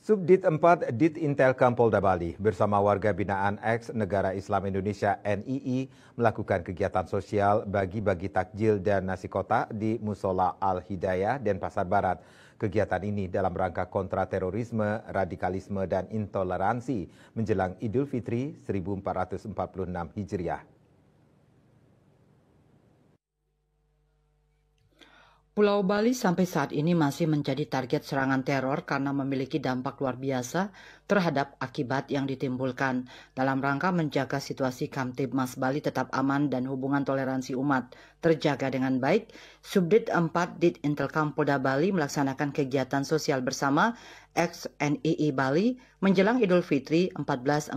Subdit 4 Ditintelkam Polda Bali bersama warga binaan ex Negara Islam Indonesia NII melakukan kegiatan sosial bagi-bagi takjil dan nasi kotak di Musola Al-Hidayah Denpasar Barat. Kegiatan ini dalam rangka kontra terorisme, radikalisme, dan intoleransi menjelang Idul Fitri 1446 Hijriah. Pulau Bali sampai saat ini masih menjadi target serangan teror karena memiliki dampak luar biasa terhadap akibat yang ditimbulkan. Dalam rangka menjaga situasi Kamtibmas Bali tetap aman dan hubungan toleransi umat terjaga dengan baik, Subdit 4 Ditintelkam Polda Bali melaksanakan kegiatan sosial bersama ex-NII Bali menjelang Idul Fitri 1446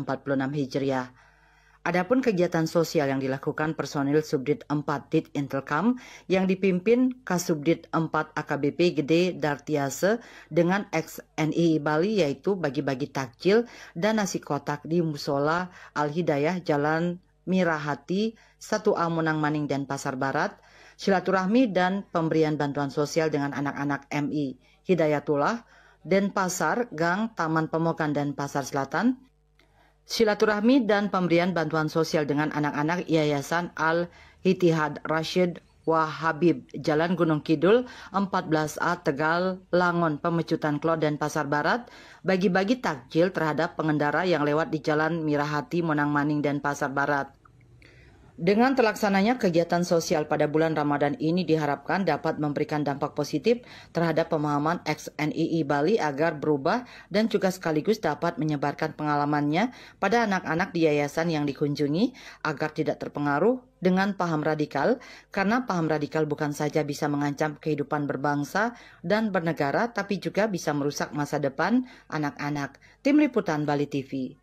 Hijriah. Adapun kegiatan sosial yang dilakukan personil Subdit 4 Ditintelkam yang dipimpin Kasubdit 4 AKBP Gede Dartiase dengan ex-NII Bali yaitu bagi-bagi takjil dan nasi kotak di Musola Al-Hidayah Jalan Mirahati 1A Munang Maning Denpasar Barat, silaturahmi dan pemberian bantuan sosial dengan anak-anak MI Hidayatullah Denpasar Gang Taman Pemokan Denpasar Selatan, silaturahmi dan pemberian bantuan sosial dengan anak-anak Yayasan Al-Ittihad Rashid Wahabib Jalan Gunung Kidul 14A Tegal Langon Pemecutan Klo Denpasar Barat, bagi-bagi takjil terhadap pengendara yang lewat di Jalan Mirahati Munang Maning Denpasar Barat. Dengan terlaksananya kegiatan sosial pada bulan Ramadan ini diharapkan dapat memberikan dampak positif terhadap pemahaman ex-NII Bali agar berubah dan juga sekaligus dapat menyebarkan pengalamannya pada anak-anak di yayasan yang dikunjungi agar tidak terpengaruh dengan paham radikal, karena paham radikal bukan saja bisa mengancam kehidupan berbangsa dan bernegara tapi juga bisa merusak masa depan anak-anak. Tim Liputan Bali TV.